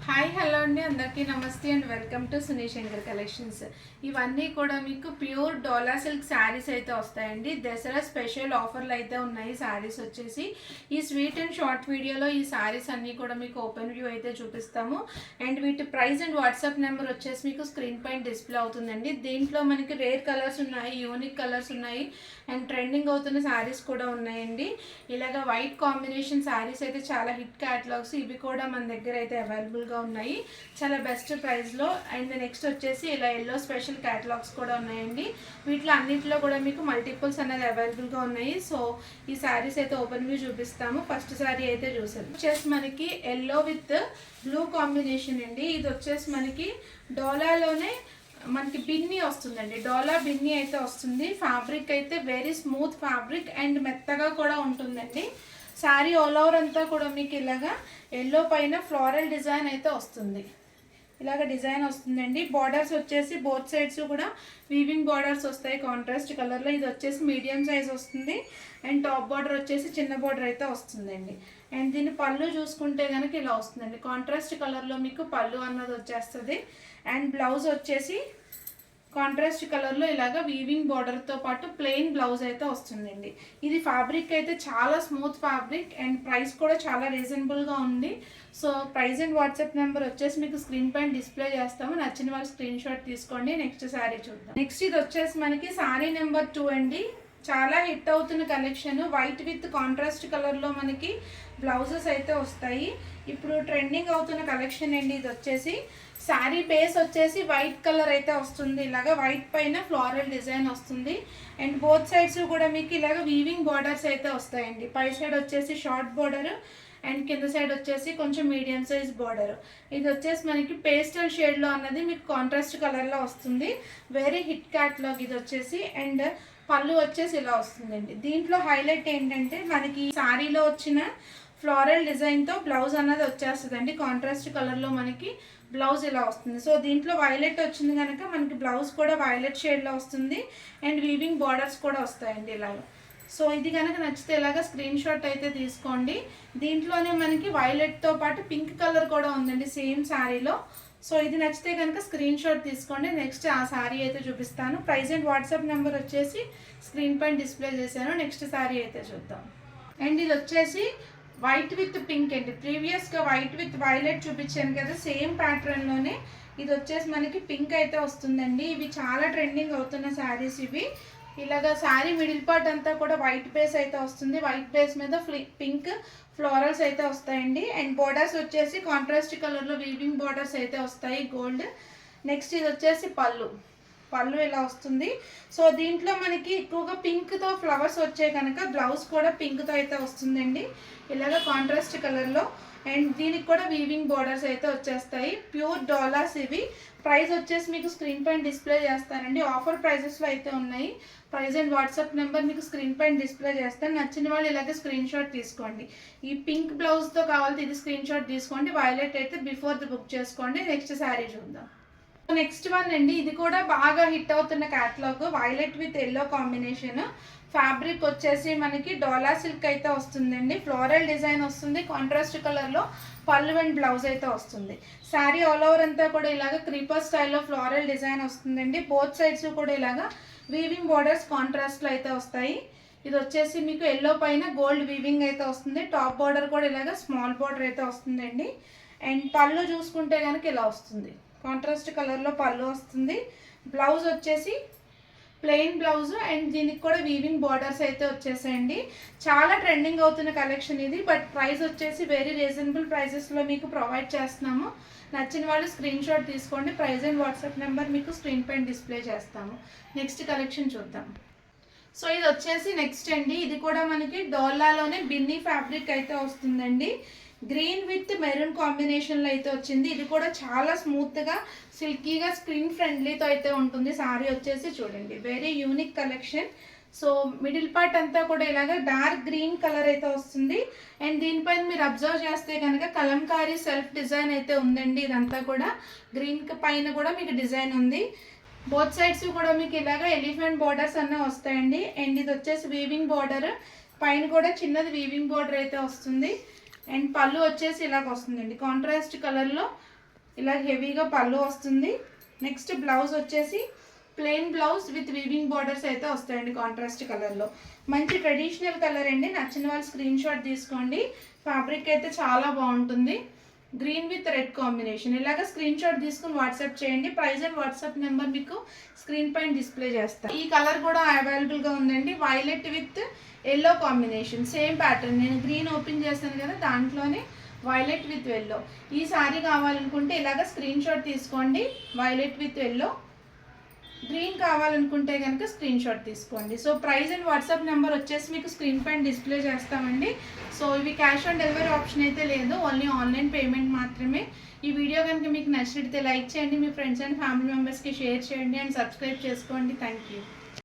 Hi hello అండి, అందరికీ నమస్తే and welcome to Suni Shankar collections. ఇవన్నీ కూడా మీకు ప్యూర్ డోలా సిల్క్ శారీస్ అయితే వస్తాయండి. దసరా స్పెషల్ ఆఫర్లు అయితే ఉన్నాయి. శారీస్ వచ్చేసి ఈ స్వీట్ అండ్ షార్ట్ వీడియోలో ఈ శారీస్ అన్నీ కూడా మీకు ఓపెన్ వ్యూ అయితే చూపిస్తాము. అండ్ వీటి ప్రైస్ అండ్ వాట్సాప్ నెంబర్ వచ్చేసి మీకు స్క్రీన్ పైన డిస్ప్లే అవుతుందండి. దీంట్లో మనకి రేర్ కలర్స్ ఉన్నాయి, యూనిక్ కలర్స్ ఉన్నాయి అండ్ ట్రెండింగ్ అవుతున్న శారీస్ కూడా ఉన్నాయండి. ఇలాగ వైట్ కాంబినేషన్ శారీస్ అయితే చాలా హిట్ క్యాటలాగ్స్, ఇవి కూడా మన దగ్గర అయితే అవైలబుల్గా ఉన్నాయి చాలా బెస్ట్ ప్రైస్లో. అండ్ నెక్స్ట్ వచ్చేసి ఇలా ఎల్లో స్పెషల్ క్యాటలాగ్స్ కూడా ఉన్నాయండి. వీటిలో అన్నింటిలో కూడా మీకు మల్టిపుల్స్ అనేది అవైలబుల్గా ఉన్నాయి. సో ఈ శారీస్ అయితే ఓపెన్ వ్యూ చూపిస్తాము. ఫస్ట్ శారీ అయితే చూసారు వచ్చేసి మనకి ఎల్లో విత్ బ్లూ కాంబినేషన్ అండి. ఇది వచ్చేసి మనకి డోలాలోనే మనకి బిన్ని వస్తుందండి. డోలా బిన్ని అయితే వస్తుంది. ఫ్యాబ్రిక్ అయితే వెరీ స్మూత్ ఫ్యాబ్రిక్ అండ్ మెత్తగా కూడా ఉంటుందండి. శారీ ఆల్ ఓవర్ అంతా కూడా మీకు ఇలాగా ఎల్లో పైన ఫ్లోరల్ డిజైన్ అయితే వస్తుంది. ఇలాగ డిజైన్ వస్తుందండి. బార్డర్స్ వచ్చేసి బోత్ సైడ్స్ కూడా వీవింగ్ బార్డర్స్ వస్తాయి కాంట్రాస్ట్ కలర్లో. ఇది వచ్చేసి మీడియం సైజ్ వస్తుంది అండ్ టాప్ బార్డర్ వచ్చేసి చిన్న బార్డర్ అయితే వస్తుందండి. అండ్ దీని పళ్ళు చూసుకుంటే కనుక ఇలా వస్తుందండి. కాంట్రాస్ట్ కలర్లో మీకు పళ్ళు అన్నది వచ్చేస్తుంది. అండ్ బ్లౌజ్ వచ్చేసి కాంట్రాస్ట్ కలర్లో ఇలాగ వీవింగ్ బార్డర్తో పాటు ప్లెయిన్ బ్లౌజ్ అయితే వస్తుందండి. ఇది ఫ్యాబ్రిక్ అయితే చాలా స్మూత్ ఫ్యాబ్రిక్ అండ్ ప్రైస్ కూడా చాలా రీజనబుల్గా ఉంది. So price and WhatsApp number వచ్చేసి మీకు స్క్రీన్ పైన డిస్ప్లే చేస్తాము. నచ్చిన వాళ్ళు స్క్రీన్ షాట్ తీసుకోండి. నెక్స్ట్ శారీ చూద్దాం. నెక్స్ట్ ఇది వచ్చేసి మనకి శారీ నెంబర్ 2 అండి. చాలా హిట్ అవుతున్న కలెక్షన్. వైట్ విత్ కాంట్రాస్ట్ కలర్లో మనకి బ్లౌజెస్ అయితే వస్తాయి. ఇప్పుడు ట్రెండింగ్ అవుతున్న కలెక్షన్ అండి. ఇది వచ్చేసి శారీ బేస్ వచ్చేసి వైట్ కలర్ అయితే వస్తుంది. ఇలాగ వైట్ పైన ఫ్లోరల్ డిజైన్ వస్తుంది. అండ్ బోత్ సైడ్స్ కూడా మీకు ఇలాగ వీవింగ్ బార్డర్స్ అయితే వస్తాయండి. పై సైడ్ వచ్చేసి షార్ట్ బార్డర్ అండ్ కింద సైడ్ వచ్చేసి కొంచెం మీడియం సైజ్ బార్డర్. ఇది వచ్చేసి మనకి పేస్టల్ షేడ్లో అన్నది మీకు కాంట్రాస్ట్ కలర్లో వస్తుంది. వెరీ హిట్ క్యాట్లాగ్ ఇది వచ్చేసి. అండ్ పళ్ళు వచ్చేసి ఇలా వస్తుందండి. దీంట్లో హైలైట్ ఏంటంటే మనకి శారీలో వచ్చిన ఫ్లోరల్ డిజైన్తో బ్లౌజ్ అన్నది వచ్చేస్తుందండి. కాంట్రాస్ట్ కలర్లో మనకి బ్లౌజ్ ఇలా వస్తుంది. సో దీంట్లో వైలెట్ వచ్చింది కనుక మనకి బ్లౌజ్ కూడా వైలెట్ షేడ్లో వస్తుంది అండ్ వీవింగ్ బార్డర్స్ కూడా వస్తాయండి ఇలాగ. సో ఇది కనుక నచ్చితే ఇలాగ స్క్రీన్ షాట్ అయితే తీసుకోండి. దీంట్లోనే మనకి వైలెట్తో పాటు పింక్ కలర్ కూడా ఉందండి సేమ్ శారీలో. సో ఇది నచ్చితే కనుక స్క్రీన్ షాట్ తీసుకోండి. నెక్స్ట్ ఆ శారీ అయితే చూపిస్తాను. ప్రైస్ అండ్ వాట్సాప్ నెంబర్ వచ్చేసి స్క్రీన్ పైన డిస్ప్లే చేశాను. నెక్స్ట్ శారీ అయితే చూద్దాం. అండ్ ఇది వచ్చేసి వైట్ విత్ పింక్ అండి. ప్రీవియస్గా వైట్ విత్ వైలెట్ చూపించాను కదా, సేమ్ ప్యాటర్న్లోనే ఇది వచ్చేసి మనకి పింక్ అయితే వస్తుందండి. ఇవి చాలా ట్రెండింగ్ అవుతున్న శారీస్ ఇవి. ఇలాగ శారీ మిడిల్ పార్ట్ అంతా కూడా వైట్ బేస్ అయితే వస్తుంది. వైట్ బేస్ మీద పింక్ ఫ్లోరల్స్ అయితే వస్తాయండి. అండ్ బోర్డర్స్ వచ్చేసి కాంట్రాస్ట్ కలర్లో వీవింగ్ బోర్డర్స్ అయితే వస్తాయి గోల్డ్. నెక్స్ట్ ఇది వచ్చేసి పళ్ళు ఇలా వస్తుంది. సో దీంట్లో మనకి ఎక్కువగా పింక్తో ఫ్లవర్స్ వచ్చాయి కనుక బ్లౌజ్ కూడా పింక్తో అయితే వస్తుందండి ఇలాగ కాంట్రాస్ట్ కలర్లో. అండ్ దీనికి కూడా వీవింగ్ బార్డర్స్ అయితే వచ్చేస్తాయి. ప్యూర్ డాలర్స్ ఇవి. ప్రైస్ వచ్చేసి మీకు స్క్రీన్ పైన డిస్ప్లే చేస్తానండి. ఆఫర్ ప్రైజెస్లో అయితే ఉన్నాయి. ప్రైస్ అండ్ వాట్సాప్ నెంబర్ మీకు స్క్రీన్ పైన డిస్ప్లే చేస్తాను. నచ్చిన వాళ్ళు ఇలాగే స్క్రీన్ షాట్ తీసుకోండి. ఈ పింక్ బ్లౌజ్తో కావాలంటే ఇది స్క్రీన్ షాట్ తీసుకోండి. వైలెట్ అయితే బిఫోర్ ది బుక్ చేసుకోండి. నెక్స్ట్ శారీ చూద్దాం. నెక్స్ట్ వన్ అండి. ఇది కూడా బాగా హిట్ అవుతున్న catalogue. Violet with yellow combination. Fabric వచ్చేసి మనకి డోలా సిల్క్ అయితే వస్తుందండి. ఫ్లోరల్ డిజైన్ వస్తుంది కాంట్రాస్ట్ కలర్లో. పళ్ళు అండ్ బ్లౌజ్ అయితే వస్తుంది. శారీ ఆల్ ఓవర్ అంతా కూడా ఇలాగ క్రీపర్ స్టైల్లో ఫ్లోరల్ డిజైన్ వస్తుందండి. బోత్ సైడ్స్ కూడా ఇలాగ వీవింగ్ బార్డర్స్ కాంట్రాస్ట్లో అయితే వస్తాయి. ఇది వచ్చేసి మీకు ఎల్లో పైన గోల్డ్ వీవింగ్ అయితే వస్తుంది. టాప్ బార్డర్ కూడా ఇలాగ స్మాల్ బార్డర్ అయితే వస్తుందండి. అండ్ పళ్ళు చూసుకుంటే కనుక ఇలా వస్తుంది. కాంట్రాస్ట్ కలర్లో పళ్ళు వస్తుంది. బ్లౌజ్ వచ్చేసి ప్లెయిన్ బ్లౌజ్ అండ్ దీనికి కూడా వీవింగ్ బార్డర్స్ అయితే వచ్చేసాయండి. చాలా ట్రెండింగ్ అవుతున్న కలెక్షన్ ఇది. బట్ ప్రైస్ వచ్చేసి వెరీ రీజనబుల్ ప్రైసెస్లో మీకు ప్రొవైడ్ చేస్తున్నాము. నచ్చిన వాళ్ళు స్క్రీన్ షాట్ తీసుకోండి. ప్రైస్ అండ్ వాట్సాప్ నెంబర్ మీకు స్క్రీన్ పైన డిస్ప్లే చేస్తాము. నెక్స్ట్ కలెక్షన్ చూద్దాం. సో ఇది వచ్చేసి నెక్స్ట్ అండి. ఇది కూడా మనకి డోలాలోనే బిన్నీ ఫ్యాబ్రిక్ అయితే వస్తుందండి. గ్రీన్ విత్ మెరూన్ కాంబినేషన్లో అయితే వచ్చింది. ఇది కూడా చాలా స్మూత్గా సిల్కీగా స్క్రీన్ ఫ్రెండ్లీతో అయితే ఉంటుంది. శారీ వచ్చేసి చూడండి very unique collection. So middle part అంతా కూడా ఇలాగ డార్క్ గ్రీన్ కలర్ అయితే వస్తుంది. అండ్ దీనిపైన మీరు అబ్జర్వ్ చేస్తే కనుక కలంకారీ సెల్ఫ్ డిజైన్ అయితే ఉందండి. ఇదంతా కూడా గ్రీన్ పైన కూడా మీకు డిజైన్ ఉంది. బోత్ సైడ్స్ కూడా మీకు ఇలాగ ఎలిఫెంట్ బార్డర్స్ అన్నీ వస్తాయండి. అండ్ ఇది వచ్చేసి వీవింగ్ బార్డర్, పైన కూడా చిన్నది వీవింగ్ బార్డర్ అయితే వస్తుంది. అండ్ పళ్ళు వచ్చేసి ఇలాగ వస్తుందండి. కాంట్రాస్ట్ కలర్లో ఇలా హెవీగా పళ్ళు వస్తుంది. నెక్స్ట్ బ్లౌజ్ వచ్చేసి plain blouse with weaving borders అయితే వస్తాయండి కాంట్రాస్ట్ కలర్లో. మంచి ట్రెడిషనల్ కలర్ అండి. నచ్చిన వాళ్ళు స్క్రీన్ షాట్ తీసుకోండి. ఫ్యాబ్రిక్ అయితే చాలా బాగుంటుంది. Green with red combination. ఇలాగ స్క్రీన్ షాట్ తీసుకుని వాట్సాప్ చేయండి. ప్రైస్ అండ్ వాట్సాప్ నెంబర్ మీకు స్క్రీన్ పైన డిస్ప్లే చేస్తాను. ఈ కలర్ కూడా అవైలబుల్గా ఉందండి. Violet with yellow combination. Same pattern. నేను గ్రీన్ ఓపెన్ చేశాను కదా, దాంట్లోనే వైలెట్ విత్ ఎల్లో. ఈ సారీ కావాలనుకుంటే ఇలాగ స్క్రీన్ షాట్ తీసుకోండి. Violet with yellow. గ్రీన్ కావాలనుకుంటే కనుక స్క్రీన్ షాట్ తీసుకోండి. So price and WhatsApp number వచ్చేసి మీకు స్క్రీన్ పైన డిస్ప్లే చేస్తామండి. సో ఇవి క్యాష్ ఆన్ డెలివరీ ఆప్షన్ అయితే లేదు, ఓన్లీ ఆన్లైన్ పేమెంట్ మాత్రమే. ఈ వీడియో కనుక మీకు నచ్చినట్లయితే లైక్ చేయండి, మీ ఫ్రెండ్స్ అండ్ ఫ్యామిలీ మెంబర్స్కి షేర్ చేయండి అండ్ సబ్స్క్రైబ్ చేసుకోండి. Thank you.